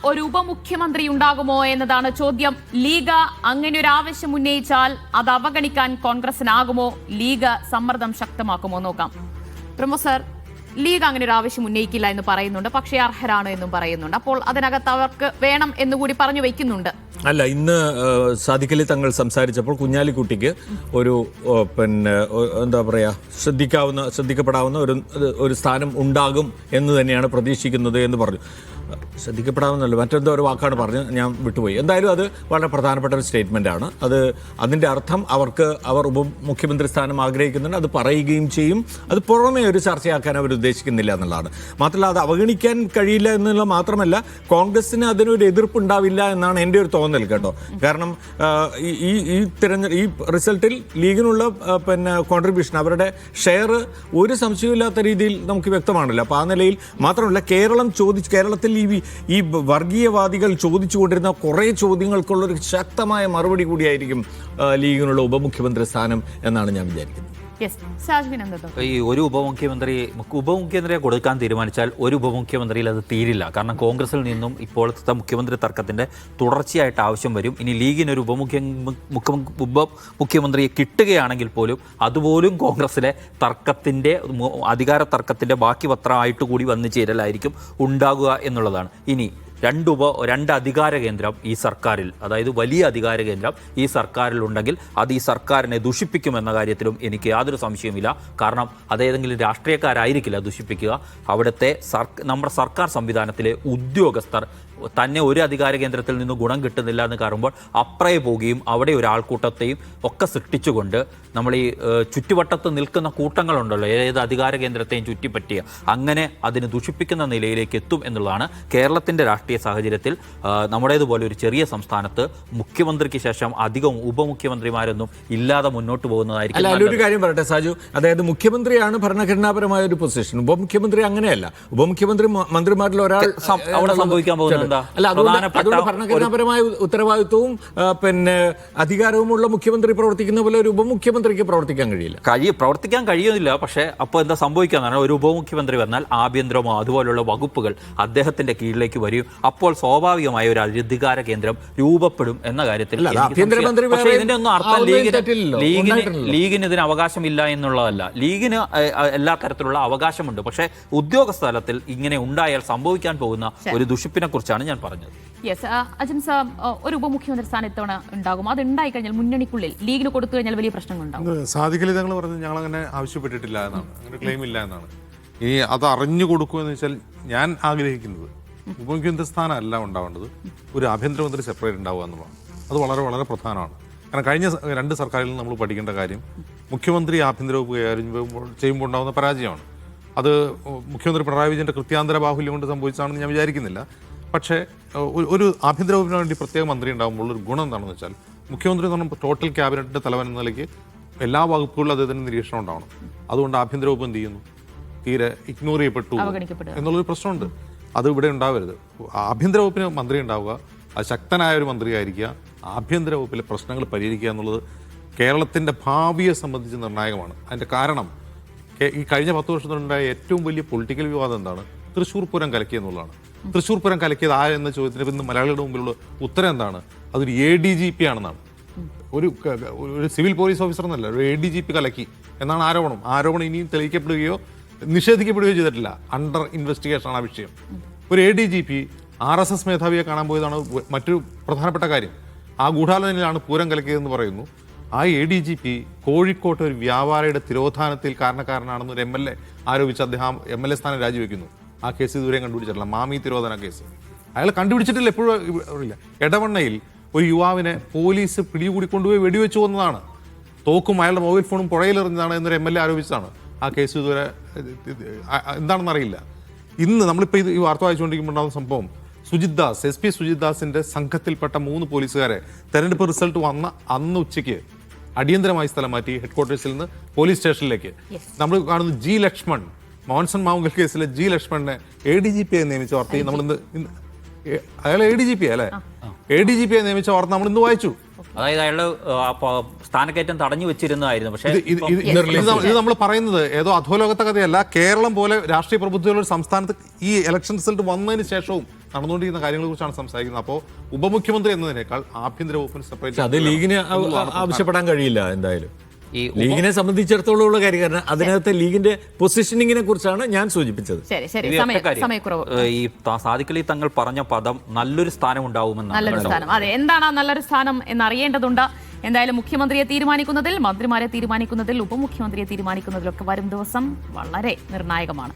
ഒരു ഉപമുഖ്യമന്ത്രി ഉണ്ടാകുമോ എന്നതാണ് ചോദ്യം. ലീഗ് അങ്ങനെ ഒരു ആവശ്യം ഉന്നയിച്ചാൽ അത് അവഗണിക്കാൻ കോൺഗ്രസിനാകുമോ? ലീഗ് സമ്മർദ്ദം ശക്തമാക്കുമോ? നോക്കാം. പ്രൊഫസർ, ലീഗ് അങ്ങനെ ഒരു ആവശ്യം ഉന്നയിക്കില്ല എന്ന് പറയുന്നുണ്ട്, പക്ഷേ അർഹരാണ് എന്നും പറയുന്നുണ്ട്. അപ്പോൾ അതിനകത്ത് അവർക്ക് വേണം എന്നുകൂടി പറഞ്ഞു വയ്ക്കുന്നുണ്ട്. അല്ല, ഇന്ന് സാദിഖലി തങ്ങൾ സംസാരിച്ചപ്പോൾ കുഞ്ഞാലിക്കുട്ടിക്ക് ഒരു എന്താ പറയുക ശ്രദ്ധിക്കപ്പെടാവുന്ന ഒരു സ്ഥാനം ഉണ്ടാകും എന്ന് തന്നെയാണ് പ്രതീക്ഷിക്കുന്നത് എന്ന് പറഞ്ഞു. ശ്രദ്ധിക്കപ്പെടാവുന്നല്ലോ, മറ്റെന്തോ ഒരു വാക്കാണ് പറഞ്ഞ് ഞാൻ വിട്ടുപോയി. എന്തായാലും അത് വളരെ പ്രധാനപ്പെട്ട ഒരു സ്റ്റേറ്റ്മെൻ്റ് ആണ്. അതിൻ്റെ അർത്ഥം അവർ ഉപമുഖ്യമന്ത്രി സ്ഥാനം ആഗ്രഹിക്കുന്നുണ്ട്, അത് പറയുകയും ചെയ്യും. അത് പുറമേ ഒരു ചർച്ചയാക്കാൻ അവർ ഉദ്ദേശിക്കുന്നില്ല എന്നുള്ളതാണ്. മാത്രമല്ല, അത് അവഗണിക്കാൻ കഴിയില്ല എന്നുള്ള മാത്രമല്ല, കോൺഗ്രസിന് അതിനൊരു എതിർപ്പുണ്ടാവില്ല എന്നാണ് എൻ്റെ ഒരു തോന്നൽ കേട്ടോ. കാരണം ഈ റിസൾട്ടിൽ ലീഗിനുള്ള കോൺട്രിബ്യൂഷൻ, അവരുടെ ഷെയർ ഒരു സംശയമില്ലാത്ത രീതിയിൽ നമുക്ക് വ്യക്തമാണല്ലോ. അപ്പോൾ ആ നിലയിൽ മാത്രമല്ല, കേരളത്തിൽ ഈ വർഗീയവാദികൾ ചോദിച്ചുകൊണ്ടിരുന്ന കുറേ ചോദ്യങ്ങൾക്കുള്ളൊരു ശക്തമായ മറുപടി കൂടിയായിരിക്കും ലീഗിനുള്ള ഉപമുഖ്യമന്ത്രി സ്ഥാനം എന്നാണ് ഞാൻ വിചാരിക്കുന്നത്. ഈ ഒരു ഉപമുഖ്യമന്ത്രിയെ കൊടുക്കാൻ തീരുമാനിച്ചാൽ ഒരു ഉപമുഖ്യമന്ത്രിയിൽ അത് തീരില്ല. കാരണം കോൺഗ്രസിൽ നിന്നും ഇപ്പോഴത്തെ മുഖ്യമന്ത്രി തർക്കത്തിന്റെ തുടർച്ചയായിട്ട് ആവശ്യം വരും. ഇനി ലീഗിനൊരു ഉപമുഖ്യമന്ത്രിയെ കിട്ടുകയാണെങ്കിൽ പോലും അതുപോലും കോൺഗ്രസിലെ അധികാര തർക്കത്തിന്റെ ബാക്കി പത്രമായിട്ട് കൂടി വന്നു ചേരലായിരിക്കും ഉണ്ടാകുക എന്നുള്ളതാണ്. ഇനി രണ്ട് അധികാര കേന്ദ്രം ഈ സർക്കാരിൽ, അതായത് വലിയ അധികാര കേന്ദ്രം ഈ സർക്കാരിൽ ഉണ്ടെങ്കിൽ അത് ഈ സർക്കാരിനെ ദുഷിപ്പിക്കുമെന്ന കാര്യത്തിലും എനിക്ക് യാതൊരു സംശയവുമില്ല. കാരണം അതേതെങ്കിലും രാഷ്ട്രീയക്കാരായിരിക്കില്ല ദുഷിപ്പിക്കുക. അവിടുത്തെ നമ്മുടെ സർക്കാർ സംവിധാനത്തിലെ ഉദ്യോഗസ്ഥർ തന്നെ ഒരു അധികാര കേന്ദ്രത്തിൽ നിന്ന് ഗുണം കിട്ടുന്നില്ല എന്ന് കാണുമ്പോൾ അപ്പുറേ പോവുകയും അവിടെ ഒരു ആൾക്കൂട്ടത്തെയും ഒക്കെ സൃഷ്ടിച്ചുകൊണ്ട് നമ്മൾ ഈ ചുറ്റുവട്ടത്ത് നിൽക്കുന്ന കൂട്ടങ്ങളുണ്ടല്ലോ, ഏത് അധികാര കേന്ദ്രത്തെയും ചുറ്റിപ്പറ്റിയ, അങ്ങനെ അതിന് ദുഷിപ്പിക്കുന്ന നിലയിലേക്ക് എത്തും എന്നുള്ളതാണ് കേരളത്തിൻ്റെ രാഷ്ട്രീയ സാഹചര്യത്തിൽ. നമ്മുടേതുപോലെ ഒരു ചെറിയ സംസ്ഥാനത്ത് മുഖ്യമന്ത്രിക്ക് ശേഷം അധികം ഉപമുഖ്യമന്ത്രിമാരൊന്നും ഇല്ലാതെ മുന്നോട്ട് പോകുന്നതായിരിക്കും. അല്ല, ഒരു കാര്യം പറയട്ടെ സാജു, അതായത് മുഖ്യമന്ത്രിയാണ് ഭരണഘടനാപരമായ ഒരു പൊസിഷൻ, ഉപമുഖ്യമന്ത്രി അങ്ങനെയല്ല. ഉപമുഖ്യമന്ത്രി മന്ത്രിമാരിൽ ഒരാൾ അവിടെ സംഭവിക്കാൻ പോകുന്നത് അല്ല, അതുകൊണ്ട് ഭരണഘടനാപരമായ ഉത്തരവാദിത്വവും അധികാരവുമുള്ള മുഖ്യമന്ത്രി പ്രവർത്തിക്കുന്ന പോലെ ഒരു ഉപമുഖ്യമന്ത്രിക്ക് പ്രവർത്തിക്കാൻ കഴിയുന്നില്ല. പക്ഷേ അപ്പോൾ എന്താ സംഭവിക്കാന്നാണ്, ഒരു ഉപമുഖ്യമന്ത്രി വന്നാൽ ആഭ്യന്തരമോ അതുപോലുള്ള വകുപ്പുകൾ അദ്ദേഹത്തിന്റെ കീഴിലേക്ക് വരും. അപ്പോൾ സ്വാഭാവികമായ ഒരു അധികാര കേന്ദ്രം രൂപപ്പെടും എന്ന കാര്യത്തിൽ പക്ഷേ ഇതിന്റെ ഒന്നും അർത്ഥം ലീഗിന് ഇതിന് അവകാശമില്ല എന്നുള്ളതല്ല. ലീഗിന് എല്ലാ തരത്തിലുള്ള അവകാശമുണ്ട്. പക്ഷേ ഉദ്യോഗസ്ഥ തലത്തിൽ ഇങ്ങനെ ഉണ്ടായാൽ സംഭവിക്കാൻ പോകുന്ന ഒരു ദുഷിപ്പിനെ കുറിച്ചാണ് ഞാൻ പറഞ്ഞത്. അജിൻ സാർ, ഒരു ഉപമുഖ്യമന്ത്രി സ്ഥാനം ഇത്തവണ ഉണ്ടാകും. അത് ഉണ്ടായി കഴിഞ്ഞാൽ മുന്നണിക്കുള്ളിൽ ലീഗിന് കൊടുത്തു കഴിഞ്ഞാൽ വലിയ പ്രശ്നങ്ങളുണ്ടാകും. സാദിഖലി തങ്ങൾ പറഞ്ഞത് ഞങ്ങൾ അങ്ങനെ ആവശ്യപ്പെട്ടിട്ടില്ല എന്നാണ്, അങ്ങനെ ക്ലെയിം ഇല്ല എന്നാണ്. ഇനി അത് അറിഞ്ഞു കൊടുക്കുമെന്ന് വെച്ചാൽ ഞാൻ ആഗ്രഹിക്കുന്നത് ഉപമുഖ്യമന്ത്രി സ്ഥാനം അല്ല ഉണ്ടാവേണ്ടത്, ഒരു ആഭ്യന്തരമന്ത്രി സെപ്പറേറ്റ് ഉണ്ടാവുക എന്നുള്ളതാണ്. അത് വളരെ വളരെ പ്രധാനമാണ്. കാരണം കഴിഞ്ഞ 2 സർക്കാരിൽ നമ്മൾ പഠിക്കേണ്ട കാര്യം മുഖ്യമന്ത്രി ആഭ്യന്തര വകുപ്പ് കൈകാര്യം ചെയ്യുമ്പോൾ ഉണ്ടാകുന്ന പരാജയമാണ്. അത് മുഖ്യമന്ത്രി പിണറായി വിജയൻ്റെ കൃത്യാന്തര ബാഹുല്യം കൊണ്ട് സംഭവിച്ചതാണെന്ന് ഞാൻ വിചാരിക്കുന്നില്ല. പക്ഷേ ഒരു ആഭ്യന്തര വകുപ്പിന് വേണ്ടി പ്രത്യേക മന്ത്രി ഉണ്ടാകുമ്പോൾ ഒരു ഗുണം എന്താണെന്ന് വെച്ചാൽ മുഖ്യമന്ത്രി എന്ന് പറഞ്ഞാൽ ടോട്ടൽ ക്യാബിനറ്റിൻ്റെ തലവൻ എന്ന നിലയ്ക്ക് എല്ലാ വകുപ്പുകളിലും അദ്ദേഹത്തിൻ്റെ നിരീക്ഷണം ഉണ്ടാവണം. അതുകൊണ്ട് ആഭ്യന്തര വകുപ്പ് എന്ത് ചെയ്യുന്നു, തീരെ ഇഗ്നോർ ചെയ്യപ്പെട്ടു എന്നുള്ളൊരു പ്രശ്നമുണ്ട്. അത് ഇവിടെ ഉണ്ടാവരുത്. ആഭ്യന്തര വകുപ്പിന് മന്ത്രി ഉണ്ടാവുക, അത് ശക്തനായ ഒരു മന്ത്രിയായിരിക്കുക, ആഭ്യന്തര വകുപ്പിലെ പ്രശ്നങ്ങൾ പരിഹരിക്കുക എന്നുള്ളത് കേരളത്തിൻ്റെ ഭാവിയെ സംബന്ധിച്ച് നിർണായകമാണ്. അതിൻ്റെ കാരണം ഈ കഴിഞ്ഞ 10 വർഷത്തിലുണ്ടായ ഏറ്റവും വലിയ പൊളിറ്റിക്കൽ വിവാദം എന്താണ്? തൃശ്ശൂർ പൂരം കലക്കി എന്നുള്ളതാണ്. തൃശ്ശൂർ പൂരം കലക്കിയത് എന്ന ചോദ്യത്തിന് ഇന്ന് മലയാളികളുടെ മുമ്പിലുള്ള ഉത്തരം എന്താണ്? അതൊരു ADGP ആണെന്നാണ്. ഒരു സിവിൽ പോലീസ് ഓഫീസർ എന്നല്ല, ഒരു ADGP കലക്കി എന്നാണ് ആരോപണം. ആരോപണം ഇനിയും തെളിയിക്കപ്പെടുകയോ നിഷേധിക്കപ്പെടുകയോ ചെയ്തിട്ടില്ല. അണ്ടർ ഇൻവെസ്റ്റിഗേഷൻ ആണ് ആ വിഷയം. ഒരു ADGP RSS മേധാവിയെ കാണാൻ പോയതാണ് മറ്റൊരു പ്രധാനപ്പെട്ട കാര്യം. ആ ഗൂഢാലോചനയിലാണ് പൂരം കലക്കിയതെന്ന് പറയുന്നു. ആ ADGP കോഴിക്കോട്ട് ഒരു വ്യാപാരിയുടെ തിരോധാനത്തിൽ കാരണക്കാരനാണെന്ന് ഒരു MLA ആരോപിച്ച് അദ്ദേഹം MLA സ്ഥാനം രാജിവെക്കുന്നു. ആ കേസ് ഇതുവരെയും കണ്ടുപിടിച്ചിട്ടില്ല. മാമി തിരോധന കേസ് അയാൾ കണ്ടുപിടിച്ചിട്ടില്ല. എപ്പോഴും ഇല്ല. എടവണ്ണയിൽ ഒരു യുവാവിനെ പോലീസ് പിടികൂടി കൊണ്ടുപോയി വെടിവെച്ചു കൊന്നതാണ്. തോക്കും അയാളുടെ മൊബൈൽ ഫോണും പുഴയിലെറിഞ്ഞതാണ് എന്നൊരു MLA ആരോപിച്ചതാണ്. ആ കേസ് ഇതുവരെ എന്താണെന്ന് അറിയില്ല. ഇന്ന് നമ്മളിപ്പോൾ ഈ വാർത്ത വായിച്ചുകൊണ്ടിരിക്കുമ്പോൾ ഉണ്ടാകുന്ന സംഭവം, സുജിത് ദാസ്, SP സുജിത് ദാസിൻ്റെ സംഘത്തിൽപ്പെട്ട 3 പോലീസുകാരെ തെരഞ്ഞെടുപ്പ് റിസൾട്ട് വന്ന അന്ന് ഉച്ചയ്ക്ക് അടിയന്തരമായി സ്ഥലം മാറ്റി ഹെഡ്ക്വാർട്ടേഴ്സിൽ നിന്ന് പോലീസ് സ്റ്റേഷനിലേക്ക്. നമ്മൾ കാണുന്നു G ലക്ഷ്മൺ, മോൻസൺ മാവുങ്കൽ കേസിലെ G ലക്ഷ്മണിനെ ADGP നിയമിച്ച വാർത്തയും നമ്മളിന്ന്, അയാൾ ADGP അല്ലേ, ADGP നിയമിച്ച വാർത്ത നമ്മൾ ഇന്ന് വായിച്ചു. അതായത് അയാളുടെ സ്ഥാനക്കയറ്റം തടഞ്ഞു വെച്ചിരുന്നതായിരുന്നു. പക്ഷേ ഇത് നമ്മൾ പറയുന്നത് ഏതോ അധോലോകത്തെ കഥയല്ല. കേരളം പോലെ രാഷ്ട്രീയ പ്രബുദ്ധതയുള്ള ഒരു സംസ്ഥാനത്ത് ഈ ഇലക്ഷൻ റിസൾട്ട് വന്നതിന് ശേഷവും നടന്നുകൊണ്ടിരിക്കുന്ന കാര്യങ്ങളെ കുറിച്ചാണ് സംസാരിക്കുന്നത്. അപ്പോൾ ഉപമുഖ്യമന്ത്രി എന്നതിനേക്കാൾ ആഭ്യന്തര വകുപ്പിന് സെപ്പറേറ്റ് അത് ലീഗിന് ആവശ്യപ്പെടാൻ കഴിയില്ല. എന്തായാലും ലീഗിനെ സംബന്ധിച്ചിടത്തോളം ഉള്ള കാര്യം, കാരണം അതിനകത്ത് ലീഗിന്റെ പൊസിഷനിങ്ങിനെ കുറിച്ചാണ് ഞാൻ സൂചിപ്പിച്ചത്. ശരി ശരി, സമയക്കുറവ്. ഈ സാദിഖലി തങ്ങൾ പറഞ്ഞ പദം നല്ലൊരു സ്ഥാനം ഉണ്ടാവുമെന്നാണ്. നല്ലൊരു സ്ഥാനം, അതെ, എന്താണ് ആ നല്ലൊരു സ്ഥാനം എന്നറിയേണ്ടതുണ്ട്. എന്തായാലും മുഖ്യമന്ത്രിയെ തീരുമാനിക്കുന്നതിൽ, മന്ത്രിമാരെ തീരുമാനിക്കുന്നതിൽ, ഉപമുഖ്യമന്ത്രിയെ തീരുമാനിക്കുന്നതിലൊക്കെ വരും ദിവസം വളരെ നിർണായകമാണ്.